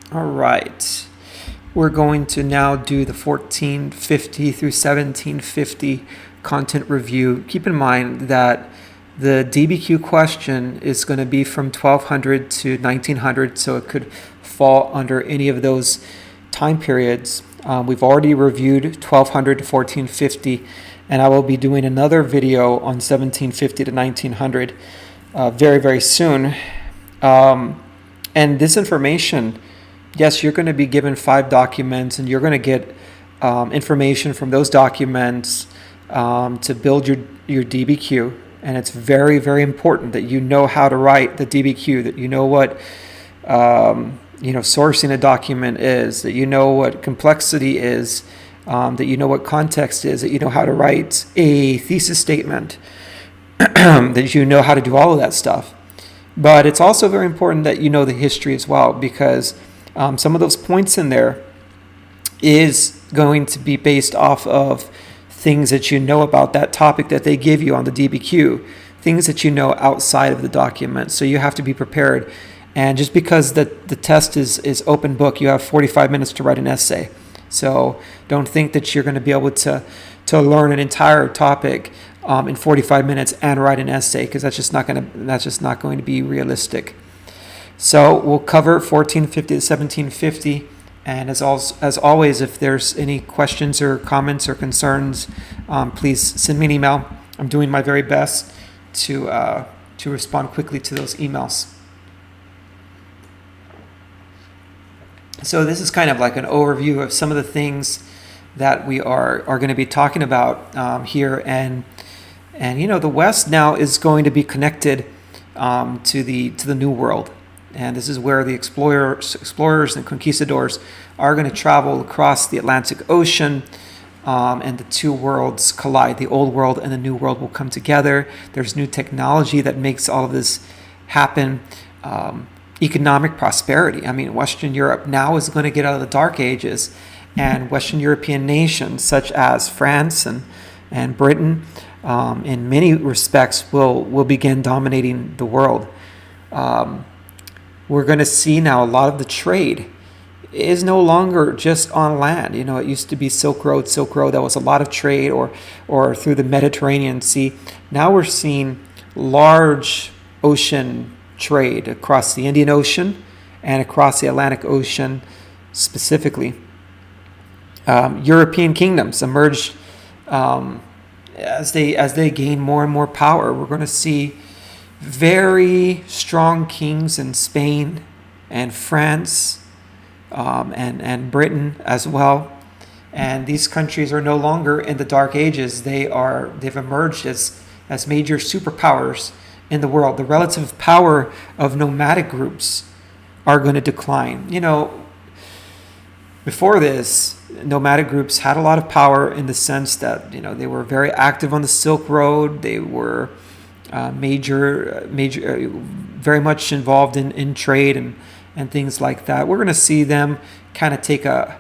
All right. We're going to now do the 1450 through 1750 content review. Keep in mind that the DBQ question is going to be from 1200 to 1900, so it could fall under any of those time periods. We've already reviewed 1200 to 1450, and I will be doing another video on 1750 to 1900 very, very soon. And this information, yes, you're going to be given 5 documents, and you're going to get information from those documents to build your DBQ. And it's very, very important that you know how to write the DBQ, that you know what sourcing a document is, that you know what complexity is, that you know what context is, that you know how to write a thesis statement, that you know how to do all of that stuff. But it's also very important that you know the history as well, because some of those points in there is going to be based off of things that you know about that topic that they give you on the DBQ, things that you know outside of the document. So you have to be prepared. And just because the test is open book, you have 45 minutes to write an essay. So don't think that you're going to be able to learn an entire topic in 45 minutes and write an essay, because that's just not going to be realistic. So we'll cover 1450 to 1750. And as always, if there's any questions or comments or concerns, please send me an email. I'm doing my very best to respond quickly to those emails. So this is kind of like an overview of some of the things that we are going to be talking about here. And the West now is going to be connected to the New World. And this is where the explorers and conquistadors are going to travel across the Atlantic Ocean, and the two worlds collide. The old world and the new world will come together. There's new technology that makes all of this happen. Economic prosperity. I mean, Western Europe now is going to get out of the Dark Ages, and Western European nations such as France and Britain, in many respects, will begin dominating the world. We're going to see now a lot of the trade is no longer just on land. It used to be Silk Road. That was a lot of trade, or through the Mediterranean Sea. Now we're seeing large ocean trade across the Indian Ocean and across the Atlantic Ocean specifically. European kingdoms emerged as they gain more and more power. We're going to see very strong kings in Spain and France, and Britain as well. And these countries are no longer in the Dark Ages. They've emerged as major superpowers in the world. The relative power of nomadic groups are going to decline. Before this, nomadic groups had a lot of power in the sense that they were very active on the Silk Road. They were major, very much involved in trade and things like that. We're going to see them kind of take a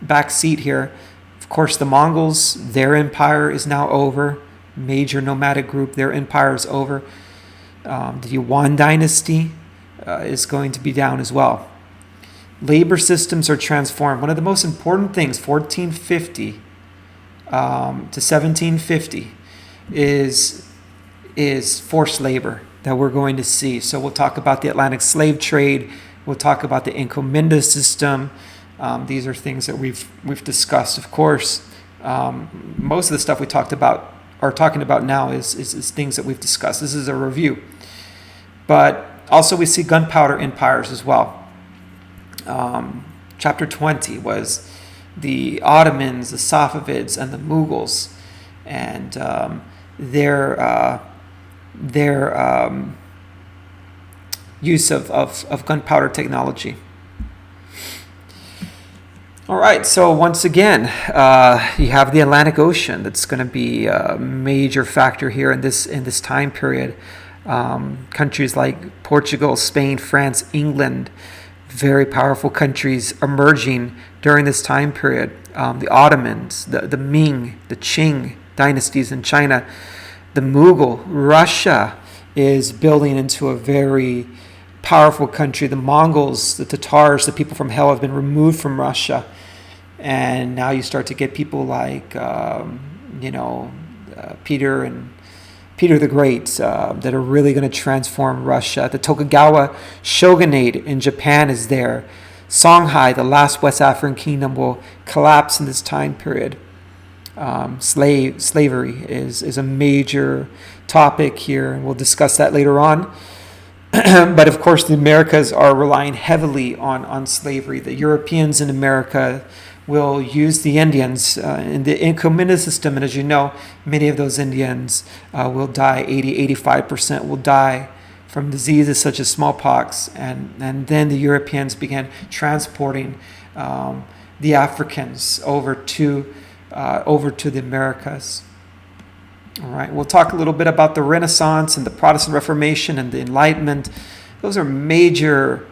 back seat here. Of course, the Mongols, their empire is now over. Major nomadic group, their empire is over. The Yuan dynasty is going to be down as well. Labor systems are transformed. One of the most important things, 1450 to 1750, is forced labor that we're going to see. So we'll talk about the Atlantic slave trade. We'll talk about the encomienda system. These are things that we've discussed. Of course, most of the stuff we talking about now is things that we've discussed. This is a review. But also we see gunpowder empires as well. Chapter 20 was the Ottomans, the Safavids, and the Mughals, and their use of gunpowder technology. All right, so once again, you have the Atlantic Ocean that's going to be a major factor here in this time period. Countries like Portugal, Spain, France, England, very powerful countries emerging during this time period. The Ottomans, the Ming, the Qing dynasties in China, the Mughal, Russia is building into a very powerful country. The Mongols, the Tatars, the people from hell have been removed from Russia. And now you start to get people like, Peter the Great that are really going to transform Russia. The Tokugawa shogunate in Japan is there. Songhai, the last West African kingdom, will collapse in this time period. Slavery is a major topic here, and we'll discuss that later on. But of course, the Americas are relying heavily on slavery. The Europeans in America will use the Indians in the Encomienda system, and as you know, many of those Indians will die. 85% will die from diseases such as smallpox, and then the Europeans began transporting the Africans over to the Americas. All right, we'll talk a little bit about the Renaissance and the Protestant Reformation and the Enlightenment. Those are major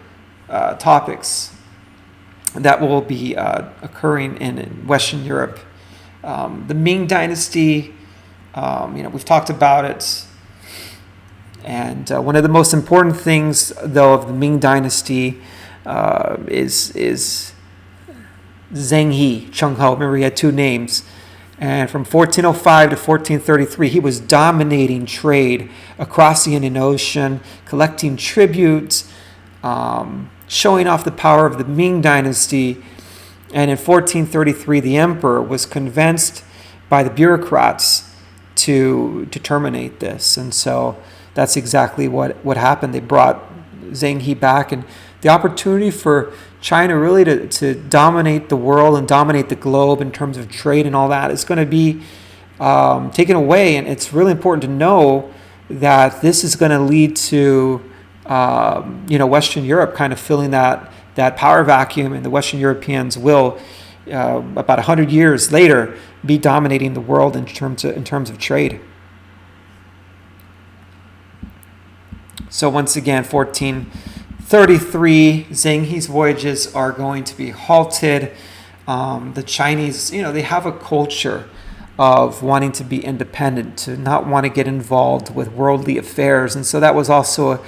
topics that will be occurring in Western Europe. The Ming Dynasty, we've talked about it. And one of the most important things, though, of the Ming Dynasty is Zheng He Cheng Ho. Remember, he had two names. And from 1405 to 1433, he was dominating trade across the Indian Ocean, collecting tributes, showing off the power of the Ming Dynasty. And in 1433, the emperor was convinced by the bureaucrats to terminate this. And so that's exactly what happened. They brought Zheng He back, and the opportunity for China really to dominate the world and dominate the globe in terms of trade and all that is going to be taken away. And it's really important to know that this is going to lead to Western Europe kind of filling that power vacuum, and the Western Europeans will about 100 years later be dominating the world in terms of trade. So once again, 1433, Zheng He's voyages are going to be halted. The Chinese, they have a culture of wanting to be independent, to not want to get involved with worldly affairs. And so that was also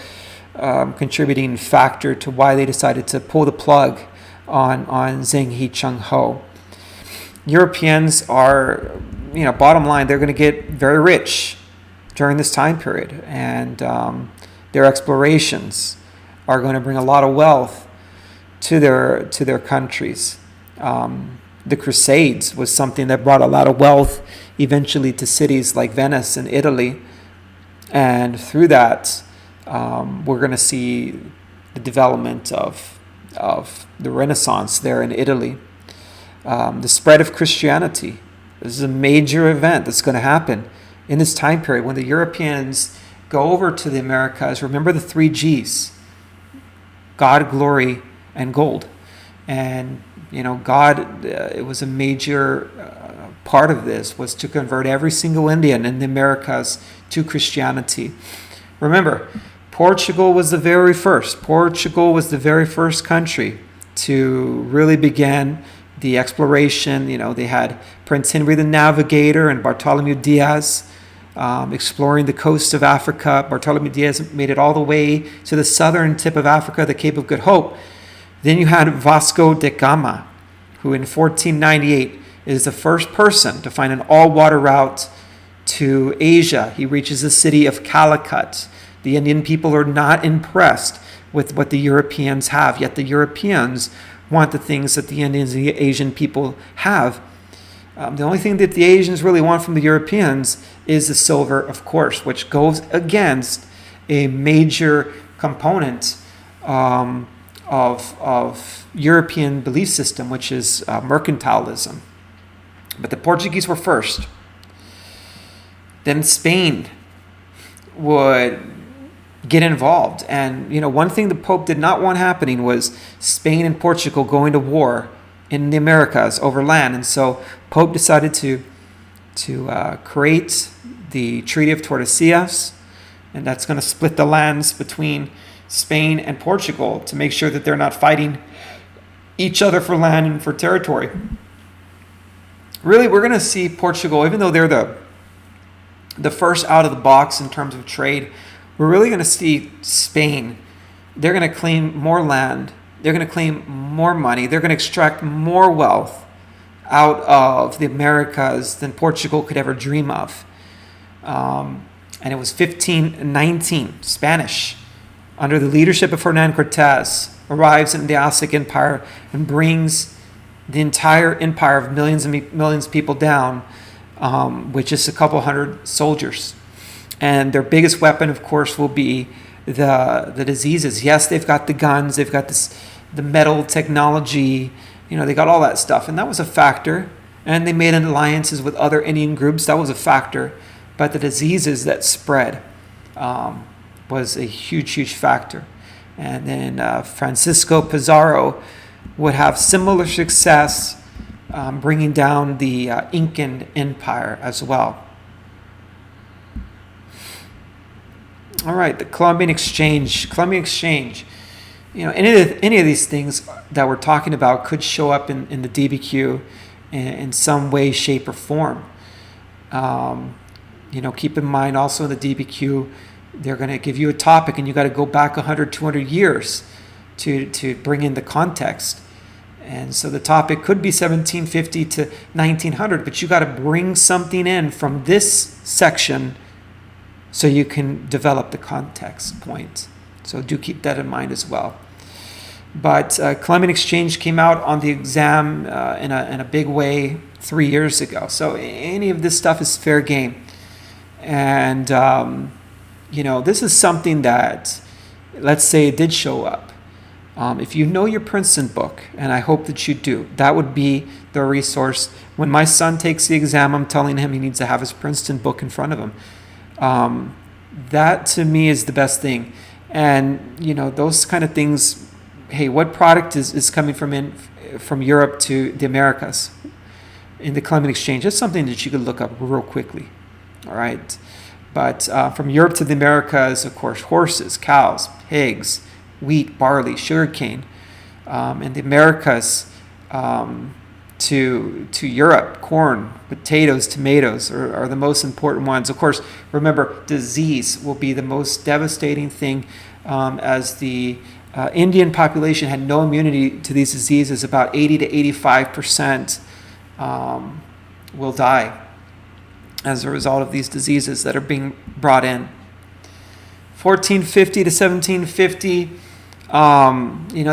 a contributing factor to why they decided to pull the plug on Zheng He Cheng Ho. Europeans are, bottom line, they're going to get very rich during this time period. And their explorations are going to bring a lot of wealth to their countries. The Crusades was something that brought a lot of wealth eventually to cities like Venice and Italy. And through that, we're going to see the development of the Renaissance there in Italy. The spread of Christianity. This is a major event that's going to happen in this time period when the Europeans go over to the Americas. Remember the 3 G's: God, glory, and gold. And God, it was a major part of this was to convert every single Indian in the Americas to Christianity. Remember, Portugal was the very first. Portugal was the very first country to really begin the exploration. They had Prince Henry the Navigator and Bartholomew Diaz exploring the coast of Africa. Bartholomew Diaz made it all the way to the southern tip of Africa, the Cape of Good Hope. Then you had Vasco da Gama, who in 1498 is the first person to find an all-water route to Asia. He reaches the city of Calicut. The Indian people are not impressed with what the Europeans have, yet the Europeans want the things that the Indians and the Asian people have. The only thing that the Asians really want from the Europeans is the silver, of course, which goes against a major component of European belief system, which is mercantilism. But the Portuguese were first. Then Spain would get involved. And, one thing the Pope did not want happening was Spain and Portugal going to war in the Americas over land. And so Pope decided to create the Treaty of Tordesillas, and that's going to split the lands between Spain and Portugal to make sure that they're not fighting each other for land and for territory. Really, we're going to see Portugal, even though they're the first out of the box in terms of trade, we're really going to see Spain they're going to claim more land, they're going to claim more money, they're going to extract more wealth out of the Americas than Portugal could ever dream of. And it was 1519, Spanish, under the leadership of Hernan Cortez, arrives in the Aztec Empire and brings the entire empire of millions and millions of people down with just a couple hundred soldiers. And their biggest weapon, of course, will be the diseases. Yes, they've got the guns, they've got the metal technology, they got all that stuff. And that was a factor. And they made alliances with other Indian groups. That was a factor. But the diseases that spread was a huge, huge factor. And then Francisco Pizarro would have similar success bringing down the Incan Empire as well. All right, the Columbian Exchange. Any of these things that we're talking about could show up in the DBQ in some way, shape, or form. Keep in mind also in the DBQ, they're going to give you a topic and you got to go back 100, 200 years to bring in the context. And so the topic could be 1750 to 1900, but you got to bring something in from this section so you can develop the context point. So do keep that in mind as well. But Columbian Exchange came out on the exam in a big way 3 years ago. So any of this stuff is fair game. And, this is something that, let's say it did show up. If you know your Princeton book, and I hope that you do, that would be the resource. When my son takes the exam, I'm telling him he needs to have his Princeton book in front of him. That to me is the best thing. And, those kind of things, hey, what product is coming from Europe to the Americas in the Columbian Exchange? That's something that you could look up real quickly. All right. But from Europe to the Americas, of course, horses, cows, pigs, wheat, barley, sugarcane. And the Americas to Europe, corn, potatoes, tomatoes are the most important ones. Of course, remember, disease will be the most devastating thing as the Indian population had no immunity to these diseases. About 80 to 85% will die as a result of these diseases that are being brought in. 1450 to 1750,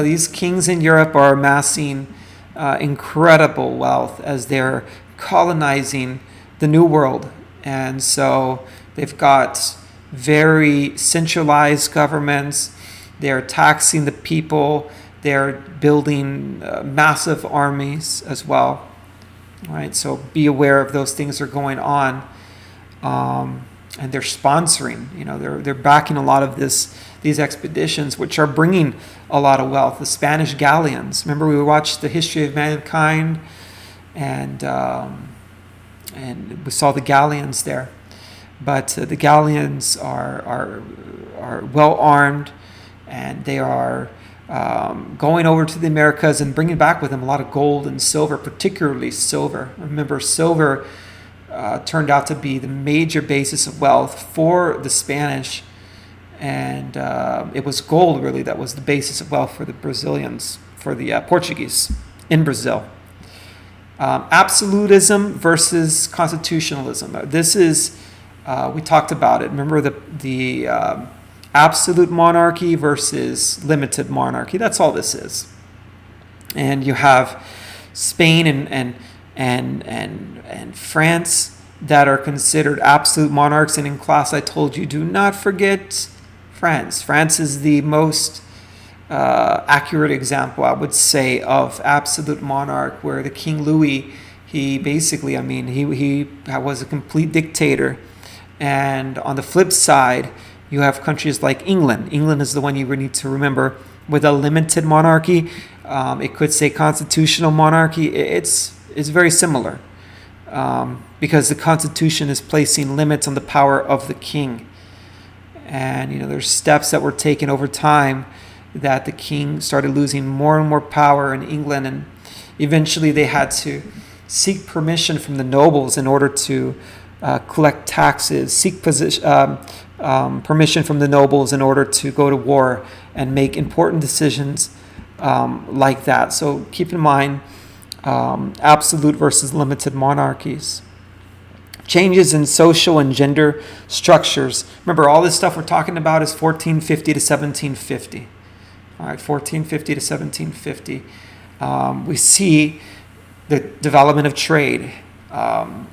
these kings in Europe are amassing incredible wealth as they're colonizing the New World. And so they've got very centralized governments. They're taxing the people. They're building massive armies as well. All right, so be aware of those things that are going on, and they're sponsoring. They're backing a lot of these expeditions, which are bringing a lot of wealth. The Spanish galleons. Remember, we watched The History of Mankind, and we saw the galleons there. But the galleons are well armed, and they are going over to the Americas and bringing back with them a lot of gold and silver, particularly silver. Remember, silver turned out to be the major basis of wealth for the Spanish, and it was gold really that was the basis of wealth for the Brazilians, for the Portuguese in Brazil. Absolutism versus constitutionalism. This is, we talked about it. Remember the absolute monarchy versus limited monarchy. That's all this is. And you have Spain and France that are considered absolute monarchs. And in class I told you, do not forget France. France is the most accurate example, I would say, of absolute monarch, where the King Louis, he basically, he was a complete dictator. And on the flip side, you have countries like England. England is the one you need to remember with a limited monarchy. It could say constitutional monarchy. It's very similar because the Constitution is placing limits on the power of the king. And there's steps that were taken over time that the king started losing more and more power in England, and eventually they had to seek permission from the nobles in order to collect taxes, seek permission from the nobles in order to go to war and make important decisions like that. So keep in mind absolute versus limited monarchies. Changes in social and gender structures. Remember, all this stuff we're talking about is 1450 to 1750. All right, 1450 to 1750. We see the development of trade. From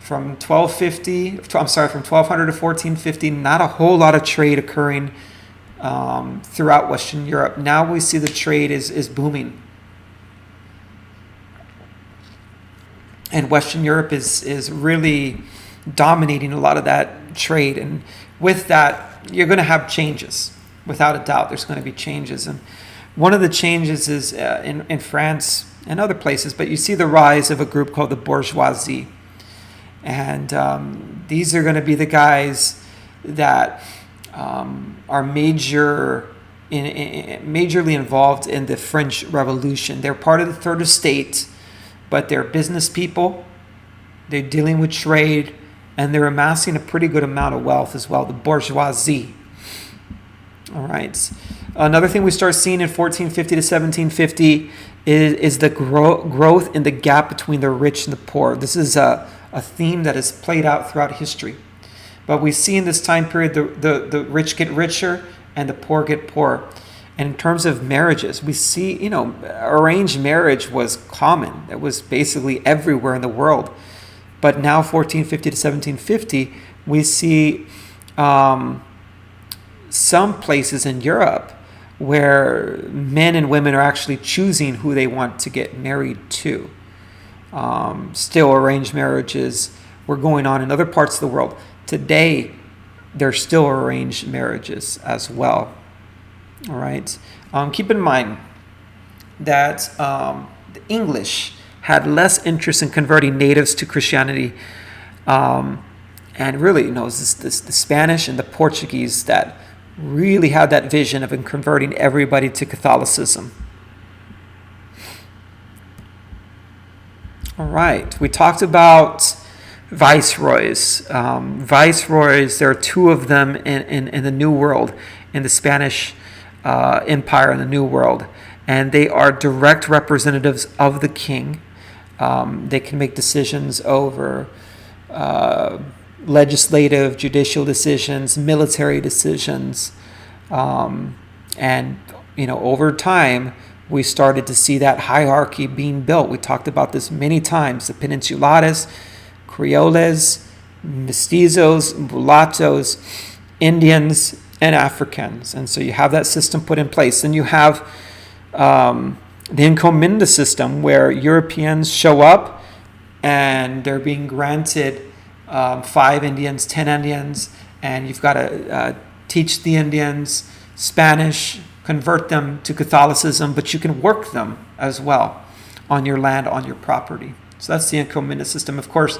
1250. From 1200 to 1450. Not a whole lot of trade occurring throughout Western Europe. Now we see the trade is booming. And Western Europe is really dominating a lot of that trade. And with that, you're going to have changes. Without a doubt, there's going to be changes. And one of the changes is in France and other places, but you see the rise of a group called the bourgeoisie. And these are going to be the guys that are majorly involved in the French Revolution. They're part of the Third Estate, but they're business people. They're dealing with trade, and they're amassing a pretty good amount of wealth as well, the bourgeoisie. All right. Another thing we start seeing in 1450 to 1750 is the growth in the gap between the rich and the poor. This is a theme that is played out throughout history. But we see in this time period the rich get richer and the poor get poorer. And in terms of marriages, we see, arranged marriage was common. It was basically everywhere in the world. But now, 1450 to 1750, we see some places in Europe where men and women are actually choosing who they want to get married to. Still, arranged marriages were going on in other parts of the world. Today, there's still arranged marriages as well. All right. Keep in mind that the English had less interest in converting natives to Christianity, and really, it's the Spanish and the Portuguese that really had that vision of converting everybody to Catholicism. All right. We talked about viceroys. Viceroys, there are two of them in the New World, in the Spanish Empire in the New World, and they are direct representatives of the king. They can make decisions over legislative, judicial decisions, military decisions, and over time we started to see that hierarchy being built. We talked about this many times: the Peninsulares, Creoles, Mestizos, Mulattoes, Indians, and Africans. And so you have that system put in place. Then you have the encomienda system, where Europeans show up and they're being granted 5 Indians, 10 Indians, and you've got to teach the Indians Spanish, convert them to Catholicism, but you can work them as well on your land, on your property. So that's the encomienda system. Of course,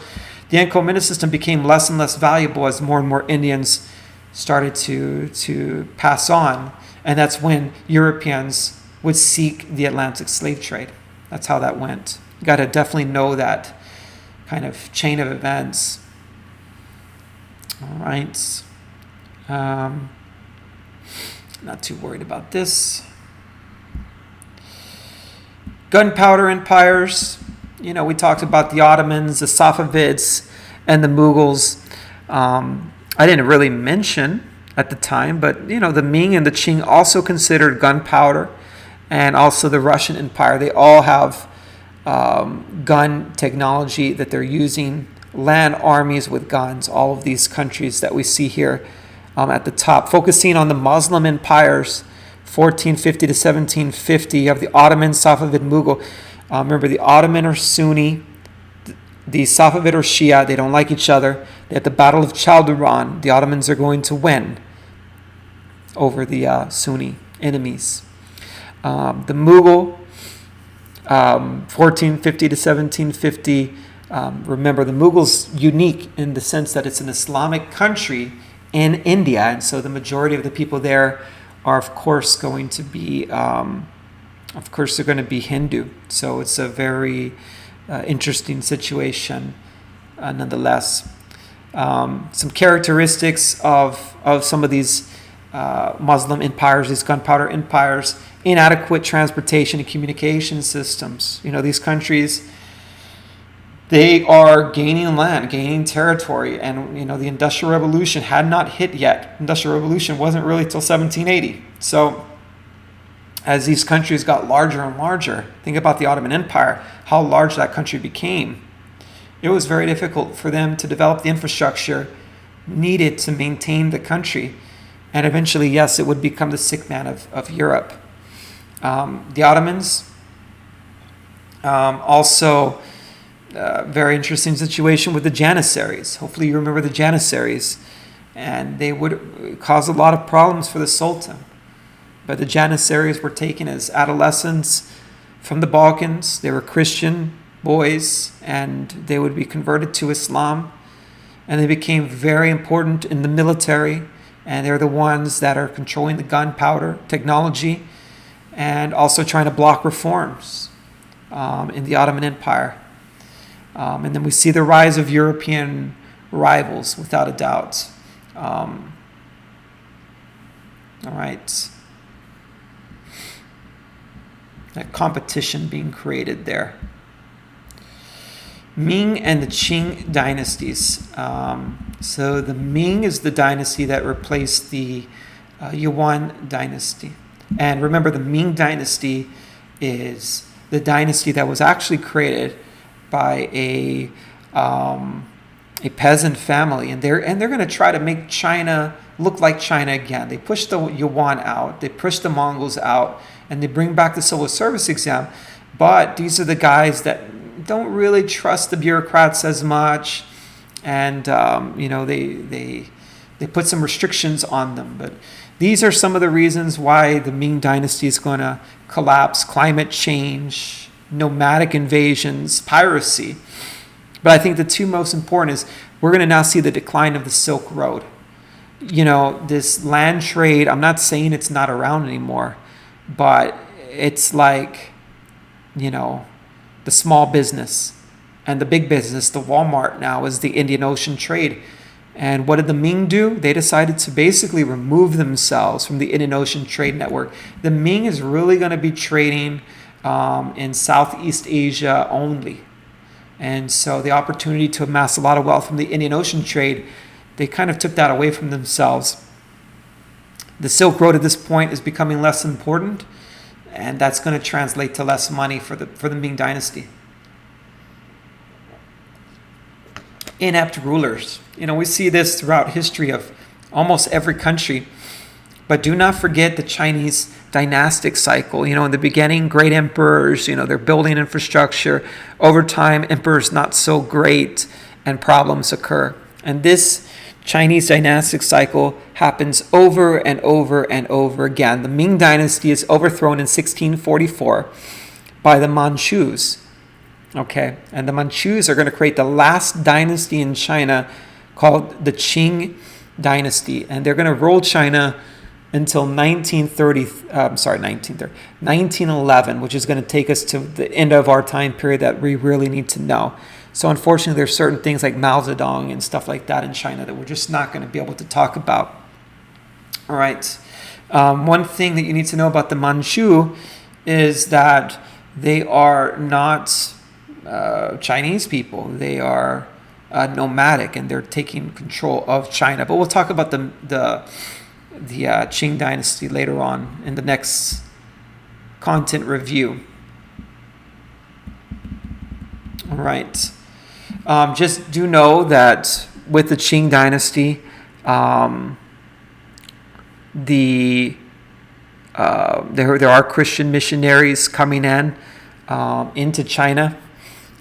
the encomienda system became less and less valuable as more and more Indians started to pass on, and that's when Europeans would seek the Atlantic slave trade. That's how that went. You got to definitely know that kind of chain of events. All right. Not too worried about this. Gunpowder empires. We talked about the Ottomans, the Safavids, and the Mughals. I didn't really mention at the time, but the Ming and the Qing also considered gunpowder, and also the Russian Empire. They all have gun technology that they're using, land armies with guns. All of these countries that we see here at the top, focusing on the Muslim empires, 1450 to 1750. You have the Ottoman, Safavid, Mughal. Remember, the Ottoman are Sunni, the Safavid are Shia. They don't like each other. At the Battle of Chaldiran, the Ottomans are going to win over the Sunni enemies. The Mughal, 1450 to 1750. Remember, the Mughals unique in the sense that it's an Islamic country in India, and so the majority of the people there are, of course, going to be, Hindu. So it's a very interesting situation nonetheless. Some characteristics of some of these Muslim empires, these gunpowder empires: inadequate transportation and communication systems. These countries, they are gaining land, gaining territory, and the Industrial Revolution had not hit yet. Industrial Revolution wasn't really till 1780. So as these countries got larger and larger, think about the Ottoman Empire, how large that country became. It was very difficult for them to develop the infrastructure needed to maintain the country. And eventually, yes, it would become the sick man of Europe. The Ottomans, also very interesting situation with the Janissaries. Hopefully you remember the Janissaries. And they would cause a lot of problems for the Sultan. But the Janissaries were taken as adolescents from the Balkans. They were Christian boys, and they would be converted to Islam. And they became very important in the military. And they're the ones that are controlling the gunpowder technology and also trying to block reforms in the Ottoman Empire. And then we see the rise of European rivals, without a doubt. All right. That competition being created there. Ming and the Qing dynasties. So the Ming is the dynasty that replaced the Yuan dynasty. And remember, the Ming dynasty is the dynasty that was actually created by a peasant family, and they're going to try to make China look like China again. They push the Yuan out, they push the Mongols out, and they bring back the civil service exam. But these are the guys that don't really trust the bureaucrats as much, and they put some restrictions on them. But these are some of the reasons why the Ming dynasty is going to collapse: climate change, nomadic invasions, piracy. But I think the two most important is we're going to now see the decline of the Silk Road. This land trade, I'm not saying it's not around anymore, but it's like, the small business and the big business, the Walmart now is the Indian Ocean trade. And what did the Ming do? They decided to basically remove themselves from the Indian Ocean trade network. The Ming is really going to be trading in Southeast Asia only. And so the opportunity to amass a lot of wealth from the Indian Ocean trade, they kind of took that away from themselves. The Silk Road at this point is becoming less important, and that's going to translate to less money for the Ming dynasty. Inept rulers. We see this throughout history of almost every country. But do not forget the Chinese dynastic cycle. In the beginning, great emperors, they're building infrastructure. Over time, emperors not so great, and problems occur. And this Chinese dynastic cycle happens over and over and over again. The Ming dynasty is overthrown in 1644 by the Manchus. Okay, and the Manchus are going to create the last dynasty in China called the Qing dynasty. And they're going to rule China until 1911, which is going to take us to the end of our time period that we really need to know. So unfortunately, there's certain things like Mao Zedong and stuff like that in China that we're just not going to be able to talk about. All right. One thing that you need to know about the Manchu is that they are not Chinese people. They are nomadic, and they're taking control of China. But we'll talk about the Qing dynasty later on in the next content review. All right. Just do know that with the Qing dynasty, there are Christian missionaries coming into China,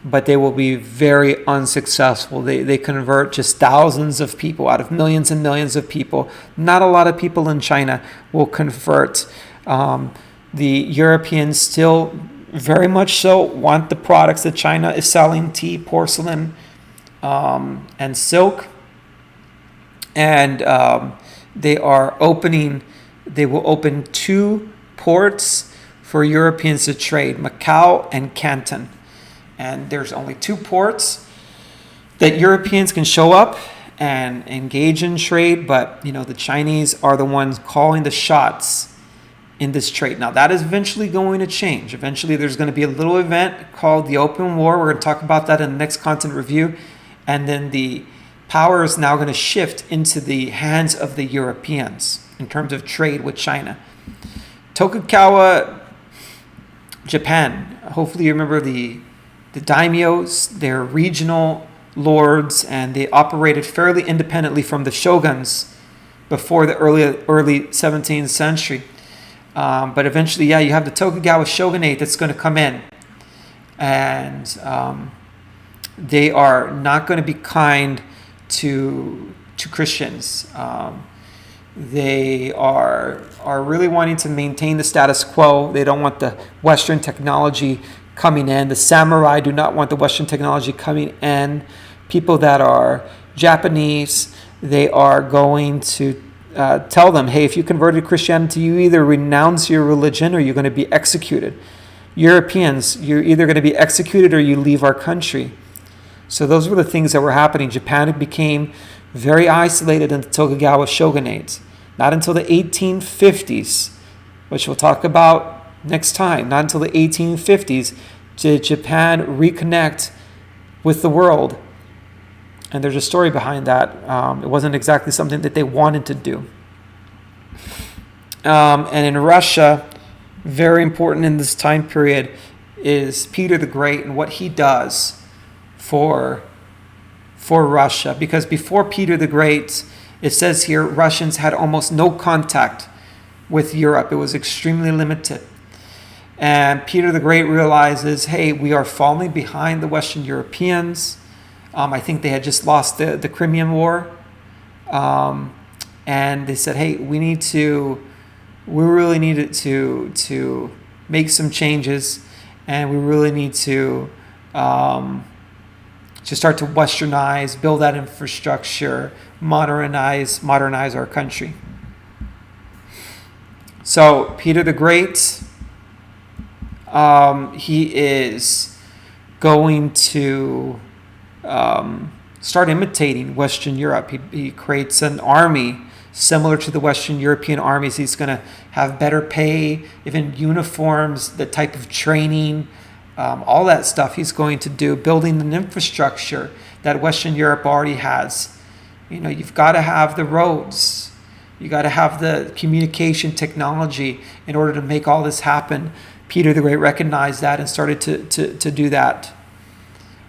but they will be very unsuccessful. They convert just thousands of people out of millions and millions of people. Not a lot of people in China will convert. The Europeans still very much so want the products that China is selling: tea, porcelain, and silk. And they will open 2 ports for Europeans to trade: Macau and Canton. And there's only 2 ports. that Europeans can show up and engage in trade, but the Chinese are the ones calling the shots in this trade. Now that is eventually going to change. Eventually there's going to be a little event called the Open War. We're going to talk about that in the next content review. And then the power is now going to shift into the hands of the Europeans in terms of trade with China. Tokugawa Japan. Hopefully you remember the daimyos, they're regional lords, and they operated fairly independently from the shoguns before the early 17th century. But eventually, you have the Tokugawa shogunate that's going to come in, and they are not going to be kind to Christians. They are really wanting to maintain the status quo. They don't want the Western technology coming in. The samurai do not want the Western technology coming in. People that are Japanese, they are going to tell them, hey, if you converted to Christianity, you either renounce your religion or you're going to be executed. Europeans, you're either going to be executed or you leave our country. So those were the things that were happening. Japan became very isolated in the Tokugawa shogunate. Not until the 1850s, which we'll talk about next time, not until the 1850s did Japan reconnect with the world. And there's a story behind that. It wasn't exactly something that they wanted to do. And in Russia, very important in this time period is Peter the Great and what he does for Russia. Because before Peter the Great, it says here, Russians had almost no contact with Europe. It was extremely limited. And Peter the Great realizes, hey, we are falling behind the Western Europeans. I think they had just lost the Crimean War. And they said, hey, we really needed to make some changes. And we really need to start to Westernize, build that infrastructure, modernize our country. So Peter the Great, he is going to start imitating Western Europe. He creates an army similar to the Western European armies. He's going to have better pay, even uniforms, the type of training, all that stuff he's going to do, building an infrastructure that Western Europe already has. You've got to have the roads. You got to have the communication technology in order to make all this happen. Peter the Great recognized that and started to do that.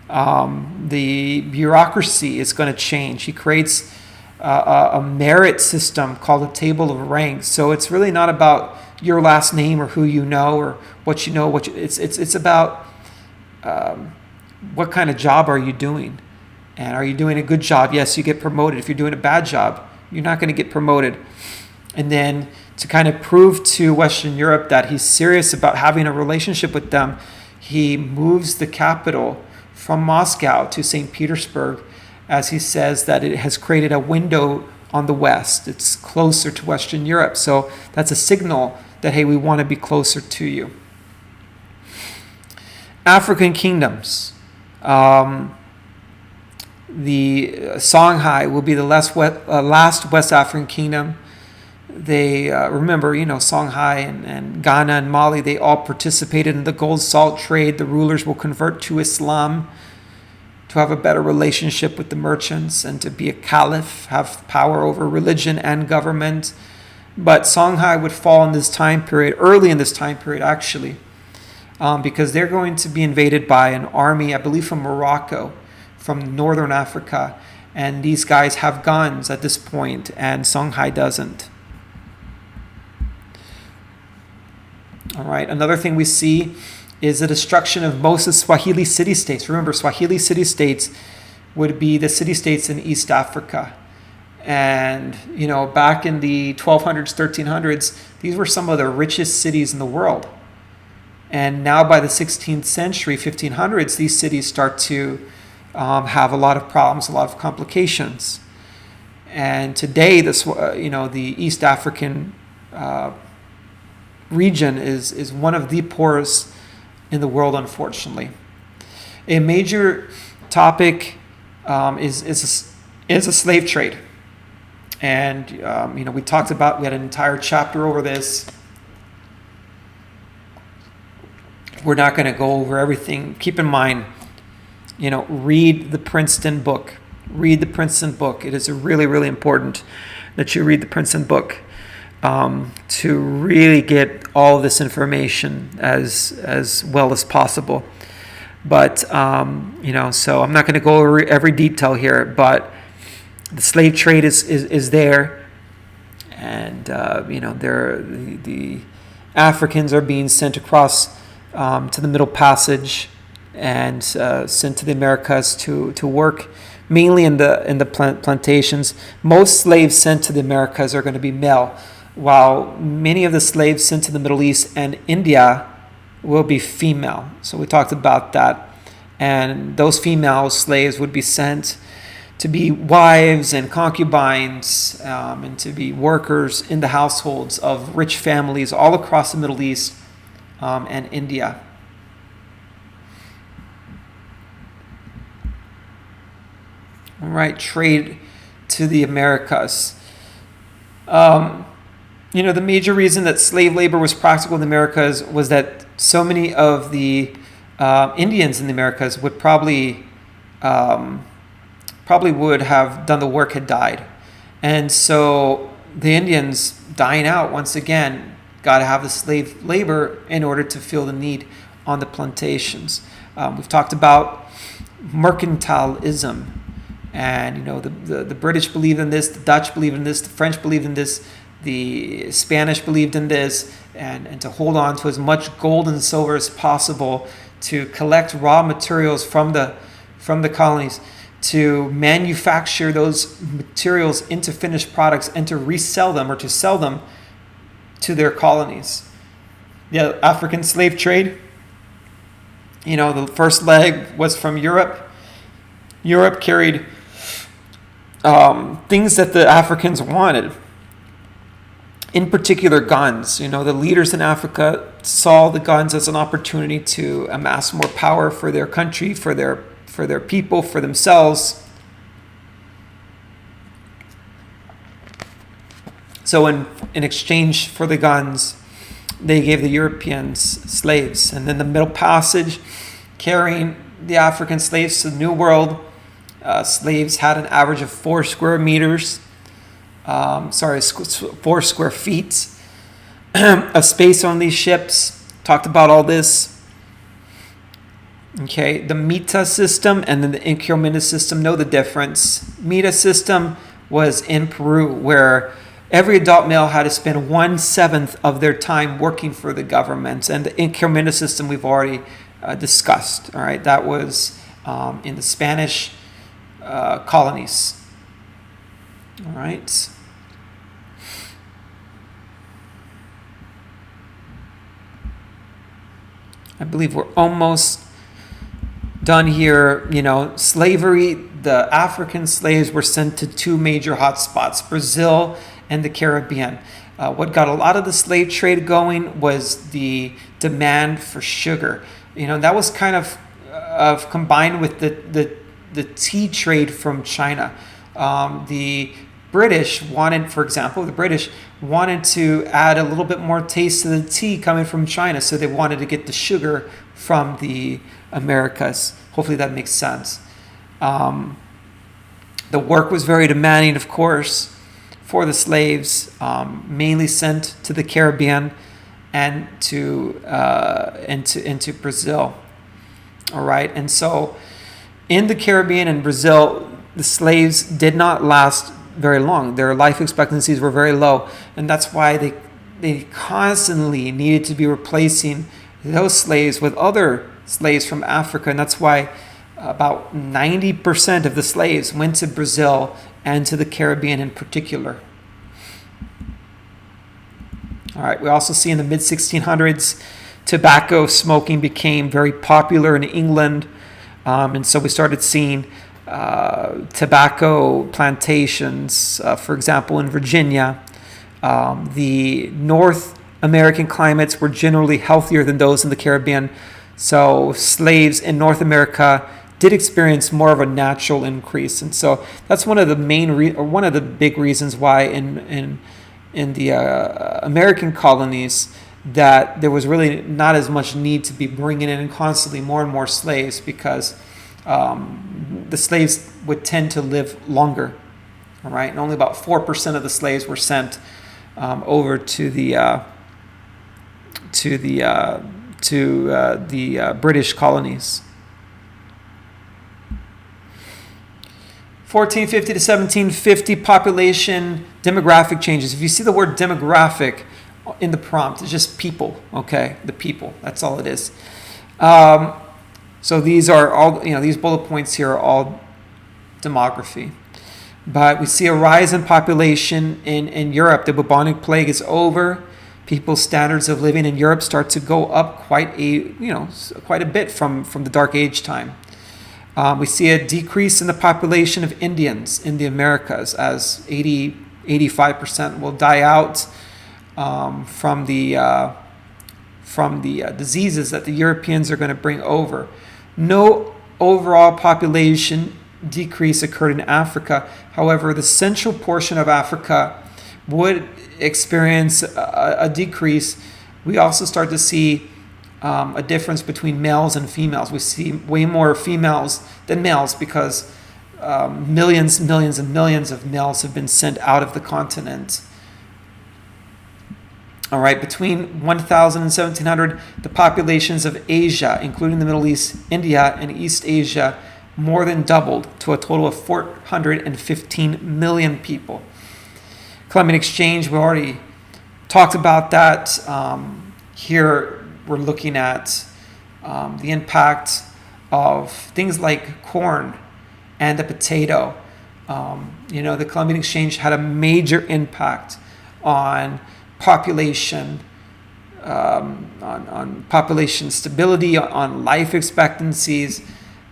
The bureaucracy is going to change. He creates a merit system called a table of ranks. So it's really not about your last name or who you know or what you know. It's about what kind of job are you doing, and are you doing a good job? Yes, you get promoted. If you're doing a bad job, you're not going to get promoted. And then to kind of prove to Western Europe that he's serious about having a relationship with them, he moves the capital from Moscow to St. Petersburg, as he says that it has created a window on the West. It's closer to Western Europe. So that's a signal that, hey, we want to be closer to you. African kingdoms. The Songhai will be the last West African kingdom. They remember, Songhai and Ghana and Mali, they all participated in the gold salt trade. The rulers will convert to Islam to have a better relationship with the merchants and to be a caliph, have power over religion and government. But Songhai would fall in this time period, early in this time period actually, because they're going to be invaded by an army, I believe from Morocco, from northern Africa. And these guys have guns at this point, and Songhai doesn't. All right, another thing we see is the destruction of most of Swahili city-states. Remember, Swahili city-states would be the city-states in East Africa. And, back in the 1200s, 1300s, these were some of the richest cities in the world. And now by the 16th century, 1500s, these cities start to have a lot of problems, a lot of complications. And today, the East African region is one of the poorest in the world, unfortunately. A major topic is a slave trade. And we had an entire chapter over this. We're not going to go over everything. Keep in mind, read the Princeton book. Read the Princeton book. It is really, really important that you read the Princeton book to really get all this information as well as possible. But, so I'm not going to go over every detail here, but the slave trade is there. And, the Africans are being sent across to the Middle Passage and sent to the Americas to work mainly in the plantations. Most slaves sent to the Americas are going to be male, while many of the slaves sent to the Middle East and India will be female. So we talked about that. And those female slaves would be sent to be wives and concubines and to be workers in the households of rich families all across the Middle East and India. All right, trade to the Americas. The major reason that slave labor was practical in the Americas was that so many of the Indians in the Americas would probably would have done the work had died. And so the Indians dying out once again got to have the slave labor in order to fill the need on the plantations. We've talked about mercantilism, and the British believed in this, the Dutch believed in this, the French believed in this, the Spanish believed in this, and to hold on to as much gold and silver as possible, to collect raw materials from the colonies, to manufacture those materials into finished products and to resell them or to sell them to their colonies. The African slave trade, the first leg was from Europe. Europe carried things that the Africans wanted. In particular, guns. The leaders in Africa saw the guns as an opportunity to amass more power for their country, for their people, for themselves. So in exchange for the guns, they gave the Europeans slaves. And then the Middle Passage, carrying the African slaves to the New World, slaves had an average of 4 square meters. 4 square feet of space on these ships. Talked about all this. Okay, the Mita system and then the Incomenda system, know the difference. Mita system was in Peru, where every adult male had to spend 1/7 of their time working for the government. And the Incomenda system we've already discussed. All right, that was in the Spanish colonies. All right. I believe we're almost done here. Slavery, the African slaves were sent to 2 major hotspots, Brazil and the Caribbean. What got a lot of the slave trade going was the demand for sugar. That was kind of combined with the tea trade from China. The British wanted to add a little bit more taste to the tea coming from China, so they wanted to get the sugar from the Americas. Hopefully that makes sense. The work was very demanding, of course, for the slaves, mainly sent to the Caribbean and into Brazil. All right, and so in the Caribbean and Brazil, the slaves did not last very long. Their life expectancies were very low, and that's why they constantly needed to be replacing those slaves with other slaves from Africa, and that's why about 90% of the slaves went to Brazil and to the Caribbean in particular. All right, we also see in the mid-1600s, tobacco smoking became very popular in England, and so we started seeing tobacco plantations, for example, in Virginia. The North American climates were generally healthier than those in the Caribbean. So slaves in North America did experience more of a natural increase. And so that's one of the one of the big reasons why in the American colonies that there was really not as much need to be bringing in constantly more and more slaves, because the slaves would tend to live longer, all right? And only about 4% of the slaves were sent over to the British colonies. 1450 to 1750, population demographic changes. If you see the word demographic in the prompt, it's just people, okay? The people, that's all it is. So these are all, these bullet points here are all demography. But we see a rise in population in Europe. The bubonic plague is over. People's standards of living in Europe start to go up quite a bit from the Dark Age time. We see a decrease in the population of Indians in the Americas, as 85% will die out from the diseases that the Europeans are going to bring over. No overall population decrease occurred in Africa. However, the central portion of Africa would experience a decrease. We also start to see a difference between males and females. We see way more females than males because millions and millions of males have been sent out of the continent. All right, between 1000 and 1700, the populations of Asia, including the Middle East, India, and East Asia, more than doubled to a total of 415 million people. Climate exchange, we already talked about that. Here we're looking at the impact of things like corn and the potato. The climate exchange had a major impact on population, on population stability, on life expectancies.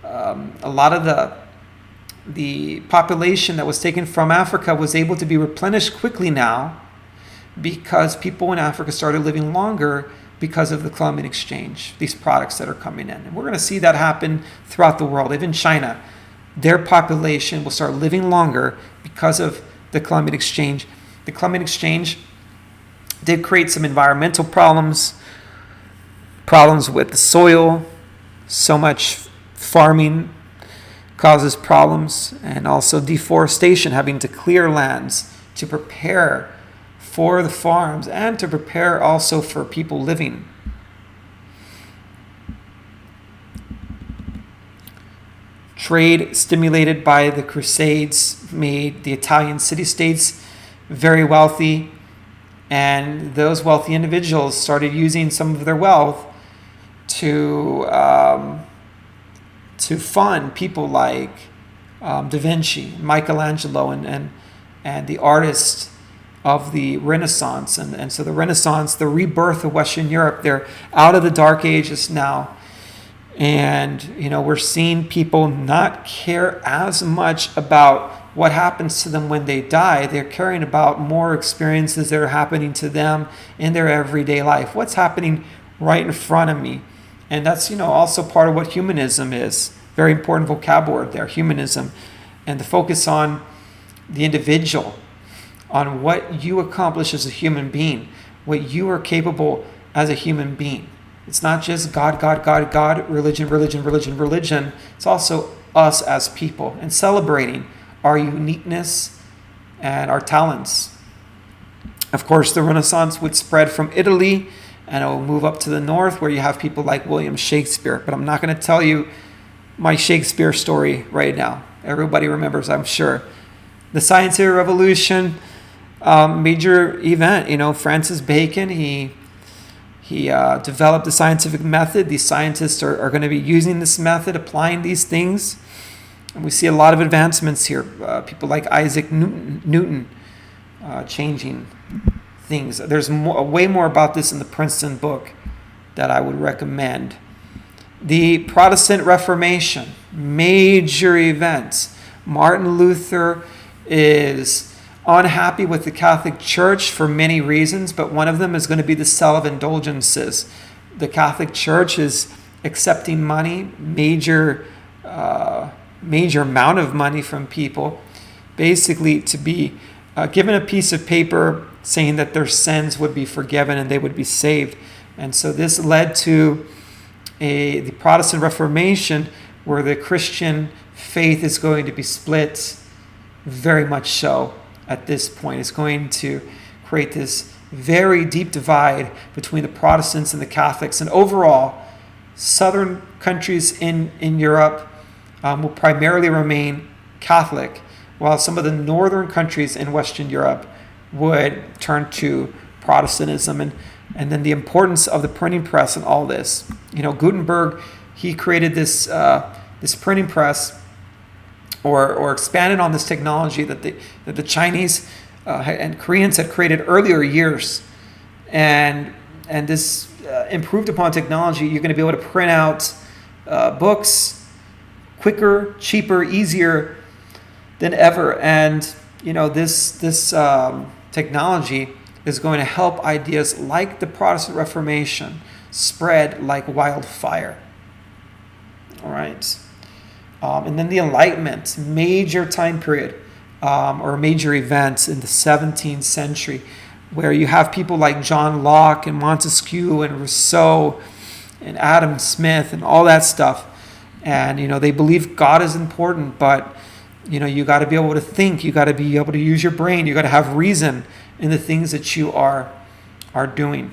A lot of the population that was taken from Africa was able to be replenished quickly now because people in Africa started living longer because of the climate exchange, these products that are coming in. And we're going to see that happen throughout the world. Even China, their population will start living longer because of the climate exchange. The climate exchange did create some environmental problems with the soil. So much farming causes problems, and also deforestation, having to clear lands to prepare for the farms and to prepare also for people living. Trade stimulated by the Crusades made the Italian city-states very wealthy, and those wealthy individuals started using some of their wealth to fund people like Da Vinci, Michelangelo, and the artists of the Renaissance. And so the Renaissance, the rebirth of Western Europe, they're out of the Dark Ages now. And, we're seeing people not care as much about what happens to them when they die. They're caring about more experiences that are happening to them in their everyday life. What's happening right in front of me? And that's, also part of what humanism is. Very important vocabulary word there, humanism. And the focus on the individual, on what you accomplish as a human being, what you are capable as a human being. It's not just God, God, God, God, religion, religion, religion, religion. It's also us as people, and celebrating our uniqueness and our talents. Of course, the Renaissance would spread from Italy, and it will move up to the north, where you have people like William Shakespeare. But I'm not going to tell you my Shakespeare story right now. Everybody remembers, I'm sure. The Scientific Revolution, major event. Francis Bacon, he developed the scientific method. These scientists are going to be using this method, applying these things. And we see a lot of advancements here. People like Isaac Newton changing things. There's way more about this in the Princeton book that I would recommend. The Protestant Reformation, major events. Martin Luther is unhappy with the Catholic Church for many reasons, but one of them is going to be the sale of indulgences. The Catholic Church is accepting money, major major amount of money from people, basically to be given a piece of paper saying that their sins would be forgiven and they would be saved. And so this led to the Protestant Reformation, where the Christian faith is going to be split very much so at this point. It's going to create this very deep divide between the Protestants and the Catholics. And overall, southern countries in Europe will primarily remain Catholic, while some of the northern countries in Western Europe would turn to Protestantism. And then the importance of the printing press and all this. Gutenberg, he created this printing press, or expanded on this technology that the Chinese and Koreans had created earlier years. And this improved upon technology. You're going to be able to print out books quicker, cheaper, easier than ever. And this technology is going to help ideas like the Protestant Reformation spread like wildfire. All right. And then the Enlightenment, major time period, or major events in the 17th century, where you have people like John Locke and Montesquieu and Rousseau and Adam Smith and all that stuff. And, they believe God is important, but, you got to be able to think. You got to be able to use your brain. You got to have reason in the things that you are doing.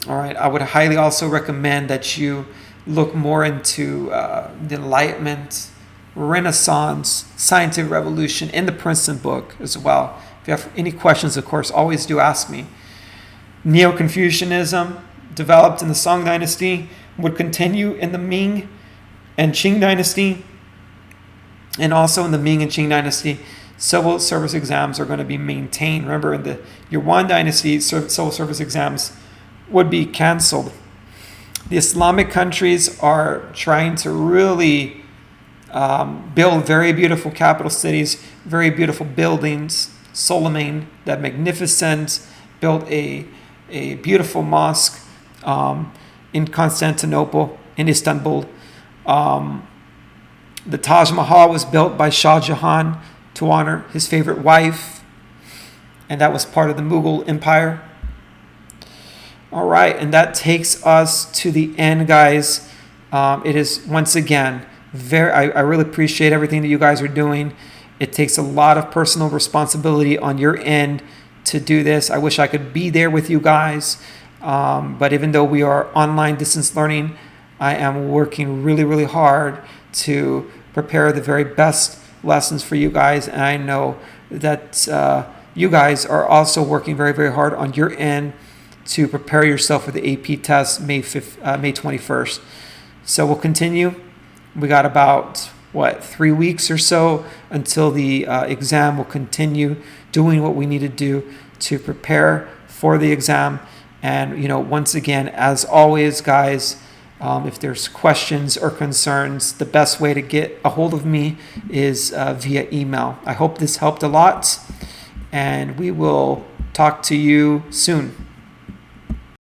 All right. I would highly also recommend that you look more into the Enlightenment, Renaissance, Scientific Revolution in the Princeton book as well. If you have any questions, of course, always do ask me. Neo-Confucianism, developed in the Song Dynasty, would continue in the Ming and Qing Dynasty. And also in the Ming and Qing Dynasty, civil service exams are going to be maintained. Remember, in the Yuan Dynasty, civil service exams would be canceled. The Islamic countries are trying to really build very beautiful capital cities, very beautiful buildings. Soleimani, that magnificent, built a beautiful mosque in Constantinople, in Istanbul. The Taj Mahal was built by Shah Jahan to honor his favorite wife, and that was part of the Mughal Empire. All right, and that takes us to the end, guys. It is, once again, I really appreciate everything that you guys are doing. It takes a lot of personal responsibility on your end to do this. I wish I could be there with you guys. But even though we are online distance learning, I am working really, really hard to prepare the very best lessons for you guys. And I know that you guys are also working very, very hard on your end to prepare yourself for the AP test May 21st. So we'll continue. We got about 3 weeks or so until the exam. Will continue doing what we need to do to prepare for the exam. And once again, as always, guys, if there's questions or concerns, the best way to get a hold of me is via email. I hope this helped a lot, and we will talk to you soon.